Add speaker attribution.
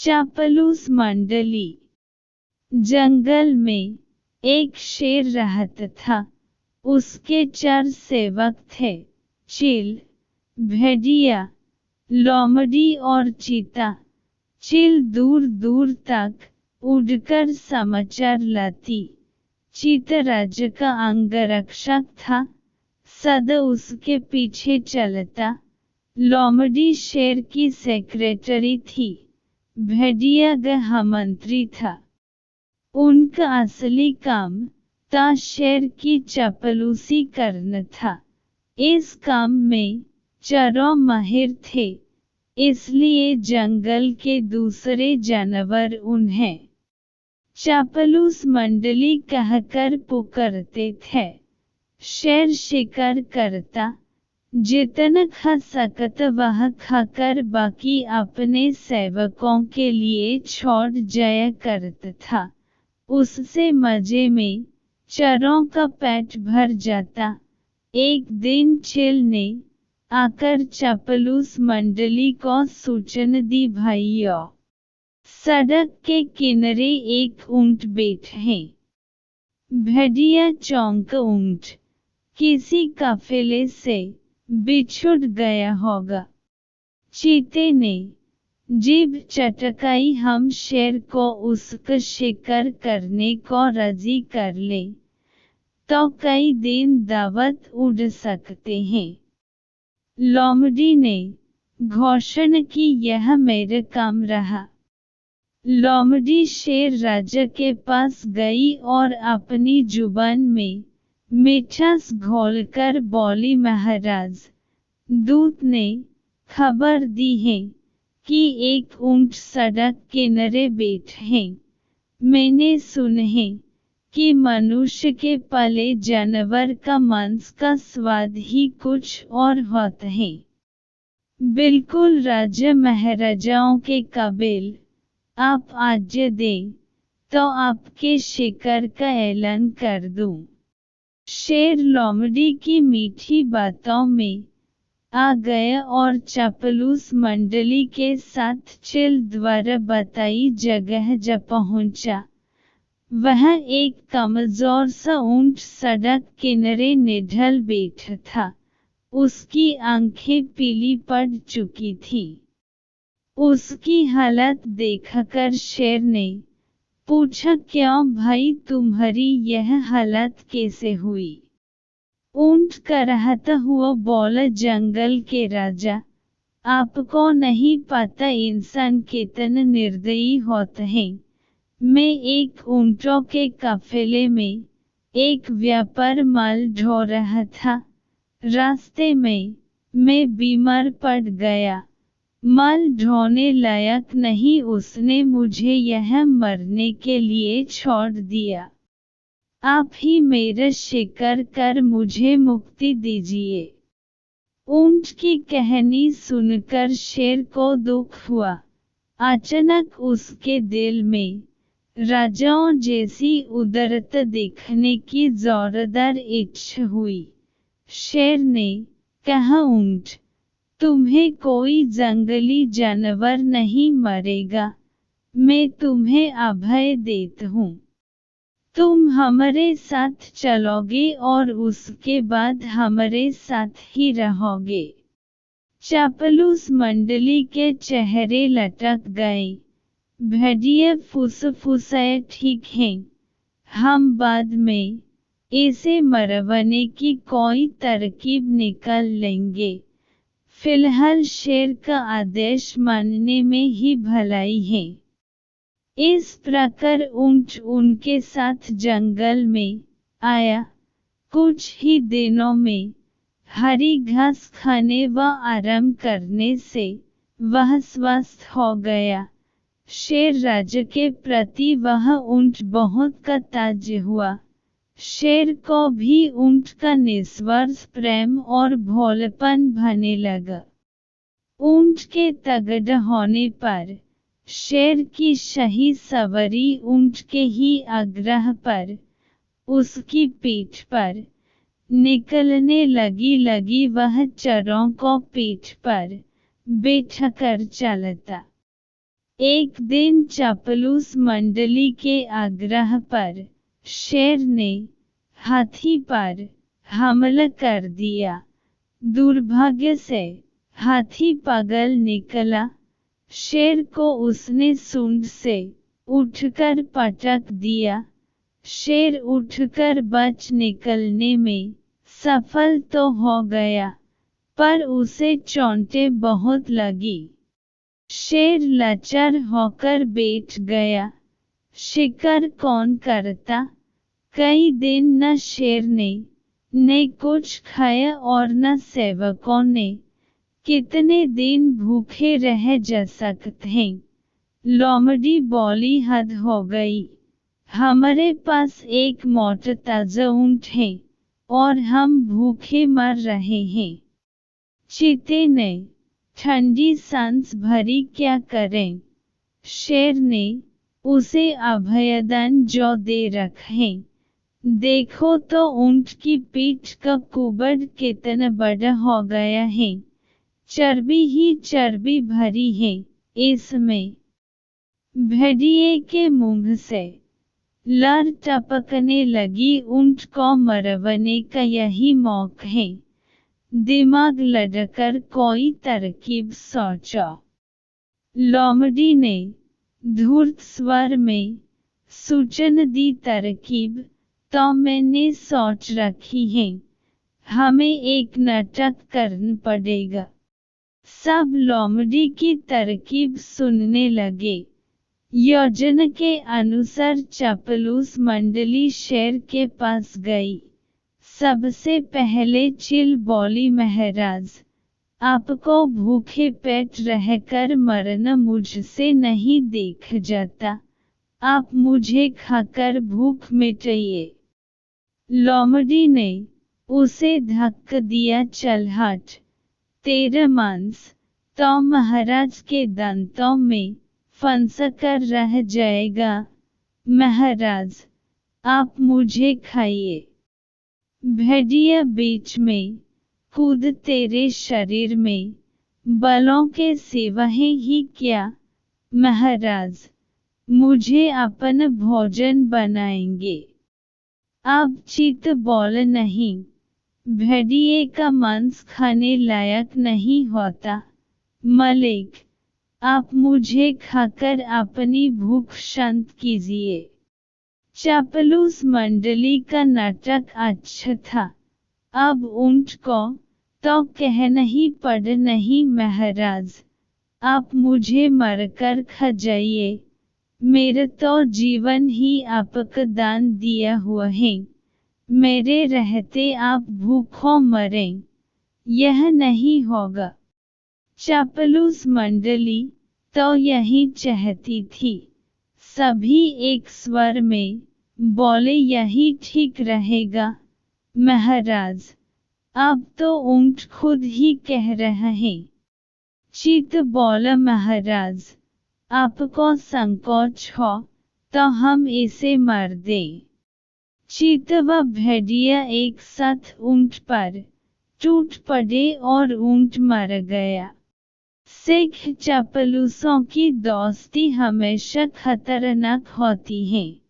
Speaker 1: चापलूस मंडली। जंगल में एक शेर रहता था। उसके 4 सेवक थे, चील, भेड़िया, लोमड़ी और चीता। चील दूर दूर तक उड़कर समाचार लाती। चीता राज्य का अंगरक्षक था, सदा उसके पीछे चलता। लोमड़ी शेर की सेक्रेटरी थी, भेड़िया गृहमंत्री था। उनका असली काम था शेर की चापलूसी करना था। इस काम में चारों माहिर थे, इसलिए जंगल के दूसरे जानवर उन्हें चापलूस मंडली कहकर पुकारते थे। शेर शिकार करता, जितना खा सकता वह खाकर बाकी अपने सेवकों के लिए छोड़ जाया करता था। उससे मजे में चारों का पेट भर जाता। एक दिन चील ने आकर चापलूस मंडली को सूचना दी, भाइयों, सड़क के किनारे एक ऊंट बैठा है। भेड़िया चौंका, ऊंट किसी काफिले से बिछुड़ गया होगा। चीते ने जीभ चटकाई, हम शेर को उसका शिकार करने को राजी कर ले तो कई दिन दावत उड़ सकते हैं। लोमड़ी ने घोषणा की, यह मेरा काम रहा। लोमड़ी शेर राजा के पास गई और अपनी जुबान में मिठास घोलकर बोली, महाराज, दूत ने खबर दी है कि एक ऊंट सड़क किनारे बैठा है। मैंने सुना है कि मनुष्य के पाले जानवर का मांस का स्वाद ही कुछ और होता है। बिल्कुल राजा महाराजाओं के काबिल। आप आज्ञा दें तो आपके शिकार का ऐलान कर दूं। शेर लोमड़ी की मीठी बातों में आ गया और चापलूस मंडली के साथ चील द्वारा बताई जगह जा पहुंचा। वह एक कमजोर सा ऊंट सड़क किनारे निढल बैठा था। उसकी आंखें पीली पड़ चुकी थीं। उसकी हालत देखकर शेर ने पूछा, क्यों भाई, तुम्हारी यह हालत कैसे हुई? ऊंट कराहता हुआ बोला, जंगल के राजा, आपको नहीं पता इंसान कितना निर्दयी होता है। मैं एक ऊंटों के काफिले में एक व्यापार माल ढो रहा था। रास्ते में मैं बीमार पड़ गया। माल ढोने लायक नहीं, उसने मुझे यह मरने के लिए छोड़ दिया। आप ही मेरा शिकार कर मुझे मुक्ति दीजिए। ऊंट की कहानी सुनकर शेर को दुख हुआ। अचानक उसके दिल में राजाओं जैसी उदारता दिखने की जोरदार इच्छा हुई। शेर ने कहा, ऊंट, तुम्हें कोई जंगली जानवर नहीं मरेगा। मैं तुम्हें अभय देता हूँ। तुम हमारे साथ चलोगे और उसके बाद हमारे साथ ही रहोगे। चापलूस मंडली के चेहरे लटक गए। भेड़िया फुसफुसाया, ठीक है, हम बाद में इसे मरवाने की कोई तरकीब निकाल लेंगे। फिलहाल शेर का आदेश मानने में ही भलाई है। इस प्रकार ऊंट उनके साथ जंगल में आया। कुछ ही दिनों में हरी घास खाने व आराम करने से वह स्वस्थ हो गया। शेर राजा के प्रति वह ऊंट बहुत का ताज हुआ। शेर को भी ऊंट का निस्वार्थ प्रेम और भोलेपन भाने लगा। ऊंट के तगड़ा होने पर शेर की शाही सवारी ऊंट के ही आग्रह पर उसकी पीठ पर निकलने लगी। वह चरों को पीठ पर बैठाकर चलता। एक दिन चापलूस मंडली के आग्रह पर शेर ने हाथी पर हमला कर दिया। दुर्भाग्य से हाथी पागल निकला। शेर को उसने सूंड से उठकर पटक दिया। शेर उठकर बच निकलने में सफल तो हो गया, पर उसे चोटें बहुत लगी। शेर लाचार होकर बैठ गया। शिकार कौन करता? कई दिन न शेर ने कुछ खाया और न सेवकों ने। कितने दिन भूखे रह जा सकते? लोमड़ी बोली, हद हो गई। हमारे पास एक मोटा ताजा ऊंट है और हम भूखे मर रहे हैं। चीते ने ठंडी सांस भरी, क्या करें? शेर ने उसे अभयदान जो दे रखे। देखो तो ऊंट की पीठ का कुबड़ कितना बड़ा हो गया है। चर्बी ही चर्बी भरी है इसमें। भेड़िए के मुंह से लार टपकने लगी। ऊंट को मरवाने का यही मौका है। दिमाग लड़कर कोई तरकीब सोचो। लोमड़ी ने धूर्त स्वर में सूचना दी, तरकीब तो मैंने सोच रखी है। हमें एक नाटक करना पड़ेगा। सब लोमड़ी की तरकीब सुनने लगे। योजना के अनुसार चापलूस मंडली शेर के पास गई। सबसे पहले चील बोली, महाराज, आपको भूखे पेट रहकर मरना मुझसे नहीं देख जाता। आप मुझे खाकर भूख मिटाइए। लोमड़ी ने उसे धक्का दिया, चल हट, तेरा मांस तो महाराज के दांतों में फंसा कर रह जाएगा। महाराज, आप मुझे खाइए। भेड़िया बीच में कूद, तेरे शरीर में बलों के सिवा है ही क्या? महाराज, मुझे अपना भोजन बनाएंगे। अब चीता बोला, नहीं, भेड़िए का मांस खाने लायक नहीं होता। मालिक, आप मुझे खाकर अपनी भूख शांत कीजिए। चापलूस मंडली का नाटक अच्छा था। अब ऊंट को तो कहना ही पड़ा, नहीं महाराज, आप मुझे मारकर खा जाइए। मेरा तो जीवन ही आपका दान दिया हुआ है। मेरे रहते आप भूखों मरें, यह नहीं होगा। चापलूस मंडली तो यही चाहती थी। सभी एक स्वर में बोले, यही ठीक रहेगा। महाराज, अब तो ऊंट खुद ही कह रहा है। चीता बोला, महाराज, आपको संकोच हो तो हम इसे मार दें। चीता व भेड़िया एक साथ ऊंट पर टूट पड़े और ऊंट मर गया। सिख चापलूसों की दोस्ती हमेशा खतरनाक होती है।